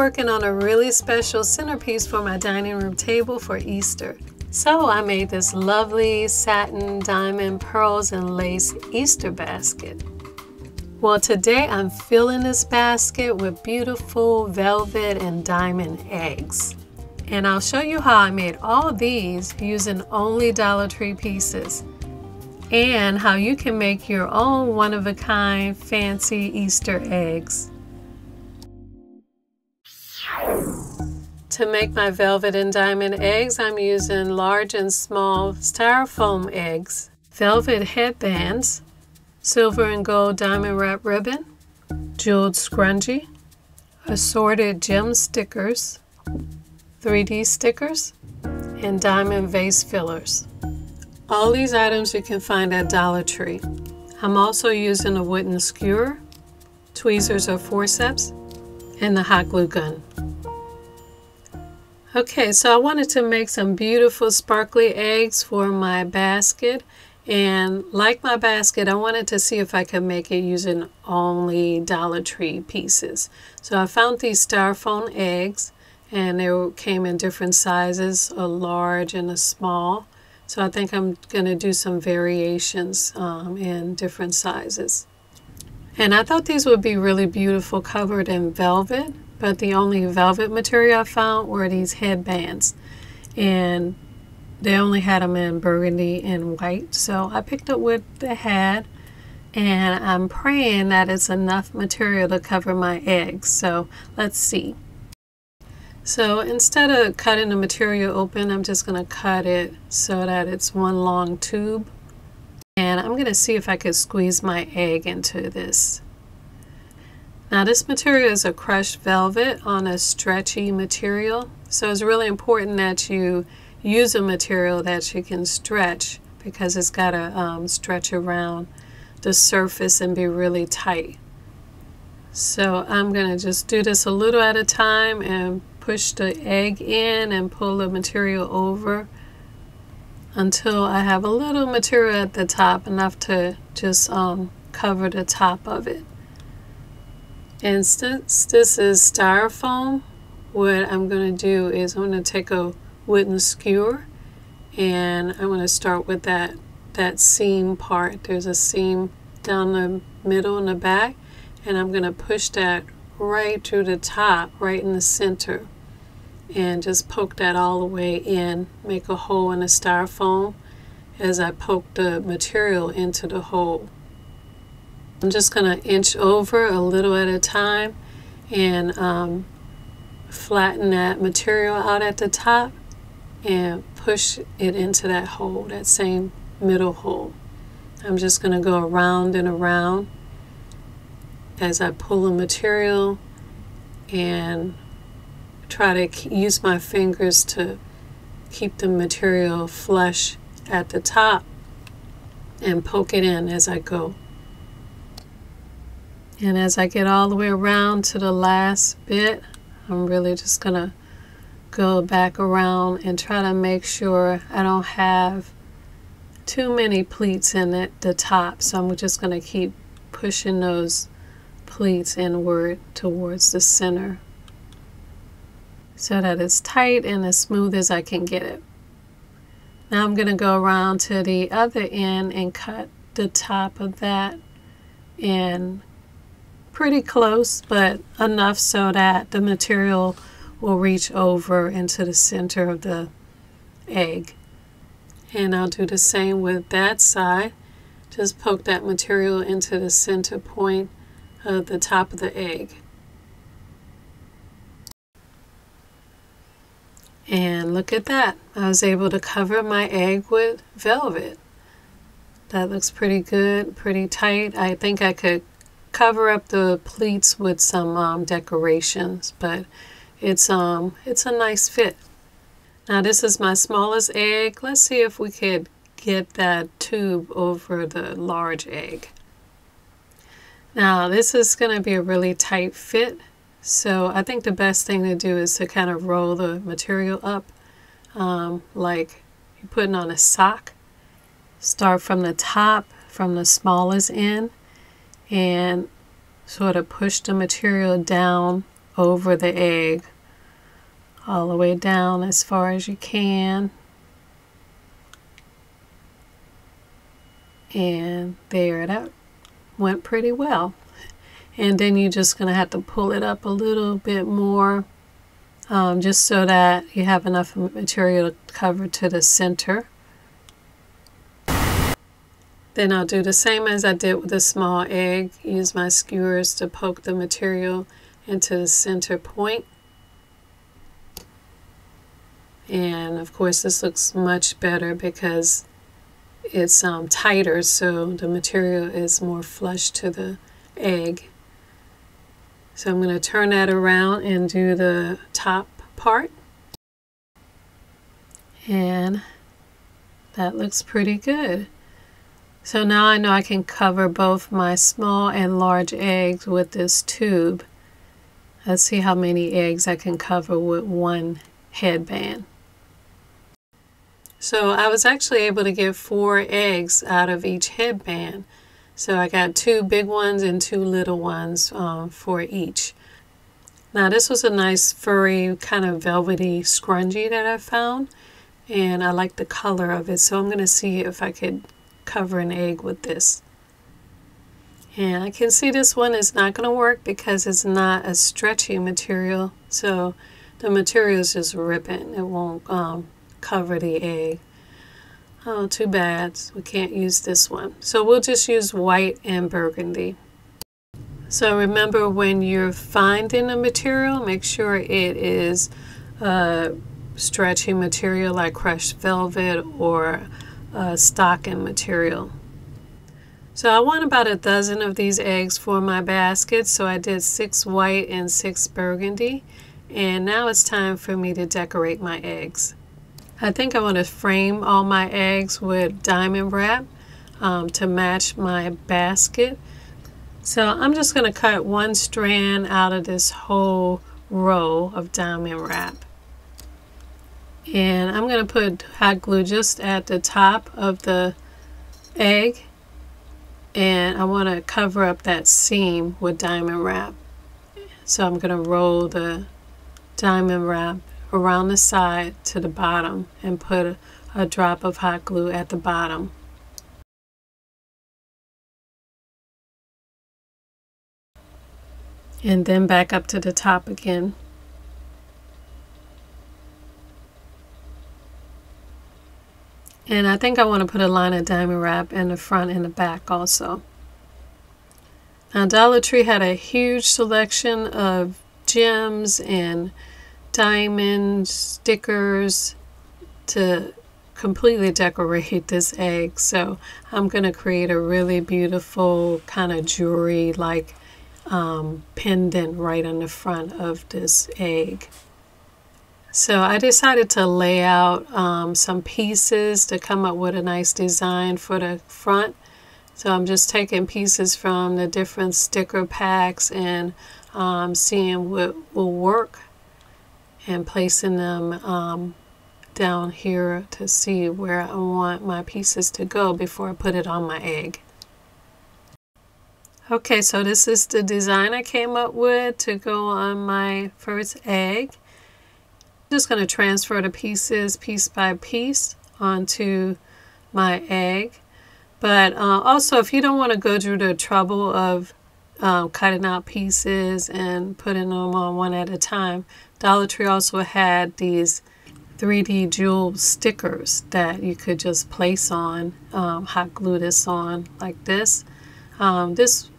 working on a really special centerpiece for my dining room table for Easter. So I made this lovely satin, diamond, pearls, and lace Easter basket. Well, today I'm filling this basket with beautiful velvet and diamond eggs. And I'll show you how I made all these using only Dollar Tree pieces, and how you can make your own one-of-a-kind fancy Easter eggs. To make my velvet and diamond eggs, I'm using large and small styrofoam eggs, velvet headbands, silver and gold diamond wrap ribbon, jeweled scrunchie, assorted gem stickers, 3D stickers, and diamond vase fillers. All these items you can find at Dollar Tree. I'm also using a wooden skewer, tweezers or forceps, and the hot glue gun. Okay, so I wanted to make some beautiful sparkly eggs for my basket, and like my basket, I wanted to see if I could make it using only Dollar Tree pieces. So I found these styrofoam eggs, and they came in different sizes, a large and a small. So I think I'm going to do some variations in different sizes. And I thought these would be really beautiful covered in velvet, but the only velvet material I found were these headbands. And they only had them in burgundy and white. So I picked up what they had, and I'm praying that it's enough material to cover my eggs. So let's see. So instead of cutting the material open, I'm just going to cut it so that it's one long tube. And I'm going to see if I could squeeze my egg into this. Now this material is a crushed velvet on a stretchy material. So it's really important that you use a material that you can stretch, because it's got to stretch around the surface and be really tight. So I'm going to just do this a little at a time and push the egg in and pull the material over until I have a little material at the top, enough to just cover the top of it. And since this is styrofoam, what I'm going to do is I'm going to take a wooden skewer, and I'm going to start with that seam part. There's a seam down the middle and the back, and I'm going to push that right through the top, right in the center, and just poke that all the way in, make a hole in the styrofoam as I poke the material into the hole. I'm just going to inch over a little at a time and flatten that material out at the top and push it into that hole, that same middle hole. I'm just going to go around and around as I pull the material and try to use my fingers to keep the material flush at the top and poke it in as I go. And as I get all the way around to the last bit, I'm really just going to go back around and try to make sure I don't have too many pleats in the top. So I'm just going to keep pushing those pleats inward towards the center so that it's tight and as smooth as I can get it. Now I'm going to go around to the other end and cut the top of that in pretty close, but enough so that the material will reach over into the center of the egg. And I'll do the same with that side. Just poke that material into the center point of the top of the egg. And look at that. I was able to cover my egg with velvet. That looks pretty good, pretty tight. I think I could cover up the pleats with some decorations, but it's a nice fit. Now this is my smallest egg. Let's see if we could get that tube over the large egg. Now this is going to be a really tight fit, so I think the best thing to do is to kind of roll the material up like you're putting on a sock. Start from the top, from the smallest end, and sort of push the material down over the egg all the way down as far as you can. And there, that went pretty well. And then you're just going to have to pull it up a little bit more, just so that you have enough material to cover to the center. Then I'll do the same as I did with the small egg. Use my skewers to poke the material into the center point. And of course this looks much better because it's tighter, so the material is more flush to the egg. So I'm going to turn that around and do the top part. And that looks pretty good. So now I know I can cover both my small and large eggs with this tube. Let's see how many eggs I can cover with one headband. So I was actually able to get 4 eggs out of each headband. So I got 2 big ones and 2 little ones for each. Now this was a nice furry kind of velvety scrunchie that I found. And I like the color of it. So I'm going to see if I could cover an egg with this. And I can see this one is not going to work because it's not a stretchy material. So the material is just ripping. It won't cover the egg. Oh, too bad. We can't use this one. So we'll just use white and burgundy. So remember, when you're finding a material, make sure it is stretchy material like crushed velvet or stocking material. So I want about a dozen of these eggs for my basket. So I did 6 white and 6 burgundy. And now it's time for me to decorate my eggs. I think I want to frame all my eggs with diamond wrap to match my basket. So I'm just going to cut 1 strand out of this whole row of diamond wrap. And I'm going to put hot glue just at the top of the egg. And I want to cover up that seam with diamond wrap. So I'm going to roll the diamond wrap around the side to the bottom and put a drop of hot glue at the bottom. And then back up to the top again. And I think I want to put a line of diamond wrap in the front and the back also. Now Dollar Tree had a huge selection of gems and diamond stickers to completely decorate this egg. So I'm going to create a really beautiful kind of jewelry like pendant right on the front of this egg. So I decided to lay out some pieces to come up with a nice design for the front. So I'm just taking pieces from the different sticker packs and seeing what will work and placing them down here to see where I want my pieces to go before I put it on my egg. Okay, so this is the design I came up with to go on my first egg. I'm just going to transfer the pieces piece by piece onto my egg. But also, if you don't want to go through the trouble of cutting out pieces and putting them on one at a time, Dollar Tree also had these 3D jewel stickers that you could just place on, hot glue this on like this.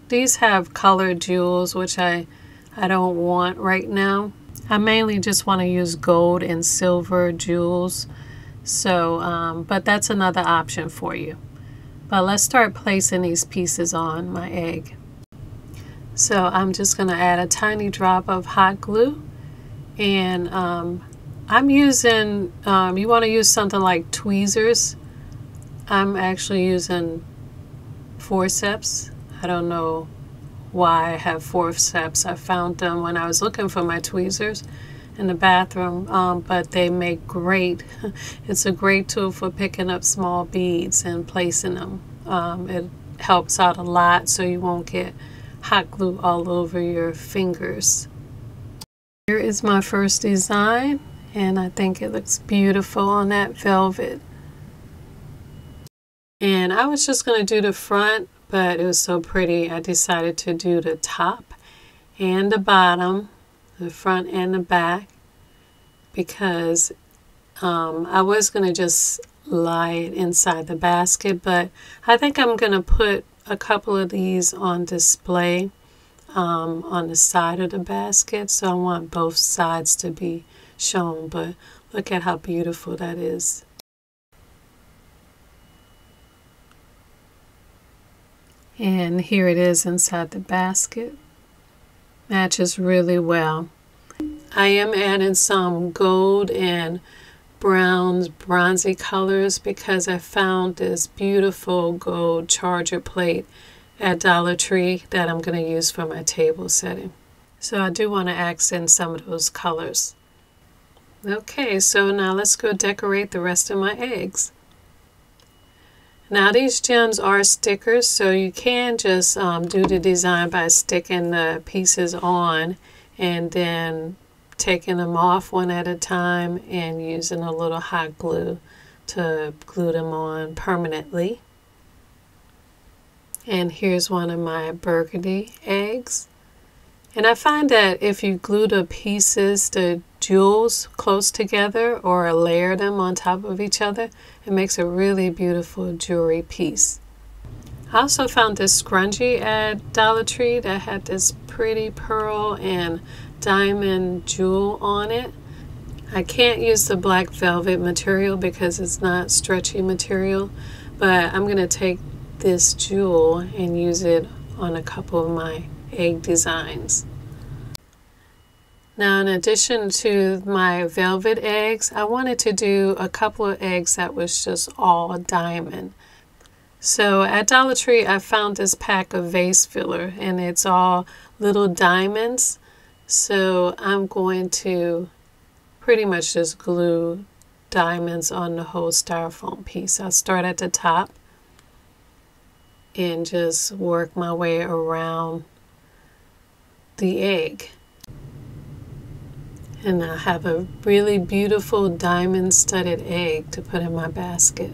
These have colored jewels, which I don't want right now. I mainly just want to use gold and silver jewels. So, but that's another option for you. But let's start placing these pieces on my egg. So I'm just going to add a tiny drop of hot glue. And I'm using, you want to use something like tweezers. I'm actually using forceps. I don't know why I have forceps. I found them when I was looking for my tweezers in the bathroom, but they make great, it's a great tool for picking up small beads and placing them. It helps out a lot so you won't get hot glue all over your fingers. Here is my first design, and I think it looks beautiful on that velvet. And I was just going to do the front, but it was so pretty I decided to do the top and the bottom, the front and the back, because I was going to just lie it inside the basket, but I think I'm going to put a couple of these on display on the side of the basket, so I want both sides to be shown. But look at how beautiful that is. And here it is inside the basket. Matches really well. I am adding some gold and browns, bronzy colors, because I found this beautiful gold charger plate at Dollar Tree that I'm going to use for my table setting. So I do want to accent some of those colors. Okay, so now let's go decorate the rest of my eggs. Now these gems are stickers, so you can just do the design by sticking the pieces on and then taking them off one at a time and using a little hot glue to glue them on permanently. And here's one of my burgundy eggs. And I find that if you glue the pieces, the jewels, close together or layer them on top of each other, it makes a really beautiful jewelry piece. I also found this scrunchie at Dollar Tree that had this pretty pearl and diamond jewel on it. I can't use the black velvet material because it's not stretchy material, but I'm going to take this jewel and use it on a couple of my egg designs. Now, in addition to my velvet eggs, I wanted to do a couple of eggs that was just all diamond. So at Dollar Tree, I found this pack of vase filler, and it's all little diamonds. So I'm going to pretty much just glue diamonds on the whole styrofoam piece. I'll start at the top and just work my way around the egg. And I have a really beautiful diamond studded egg to put in my basket.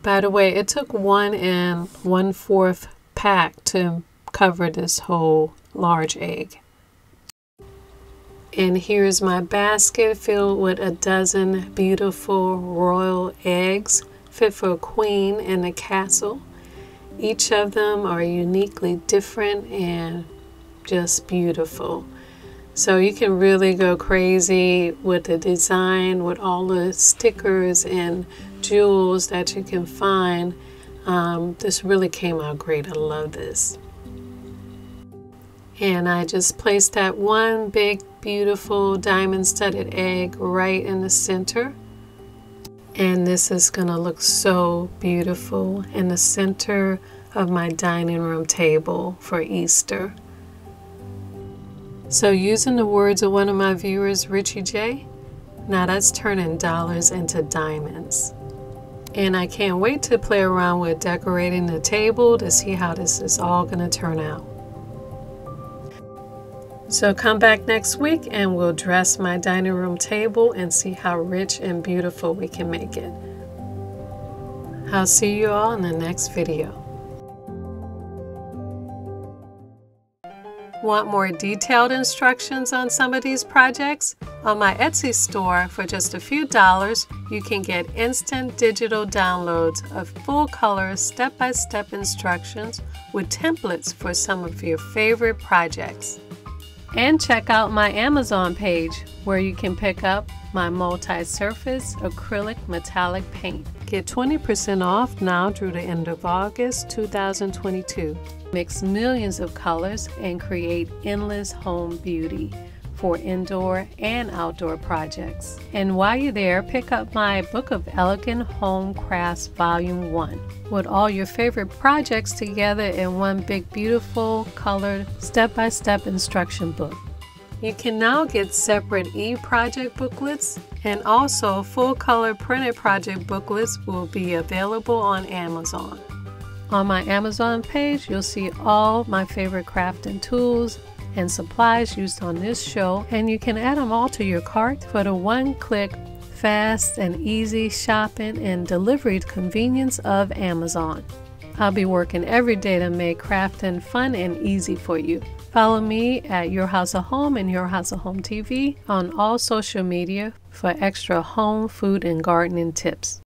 By the way, it took 1 1/4 pack to cover this whole large egg. And here's my basket filled with a dozen beautiful royal eggs, fit for a queen in a castle. Each of them are uniquely different and just beautiful. So you can really go crazy with the design, with all the stickers and jewels that you can find. This really came out great. I love this. And I just placed that one big, beautiful diamond studded egg right in the center. And this is going to look so beautiful in the center of my dining room table for Easter. So using the words of one of my viewers, Richie J, now that's turning dollars into diamonds. And I can't wait to play around with decorating the table to see how this is all going to turn out. So come back next week and we'll dress my dining room table and see how rich and beautiful we can make it. I'll see you all in the next video. Want more detailed instructions on some of these projects? On my Etsy store, for just a few dollars, you can get instant digital downloads of full-color step-by-step instructions with templates for some of your favorite projects. And check out my Amazon page, where you can pick up my multi-surface acrylic metallic paint. Get 20% off now through the end of August 2022. Mix millions of colors and create endless home beauty for indoor and outdoor projects. And while you're there, pick up my Book of Elegant Home Crafts Volume 1 with all your favorite projects together in one big, beautiful, colored, step-by-step instruction book. You can now get separate e-project booklets, and also full-color printed project booklets will be available on Amazon. On my Amazon page, you'll see all my favorite crafting tools and supplies used on this show, and you can add them all to your cart for the one-click, fast and easy shopping and delivery convenience of Amazon. I'll be working every day to make crafting fun and easy for you. Follow me at Your House of Home and Your House of Home TV on all social media for extra home, food, and gardening tips.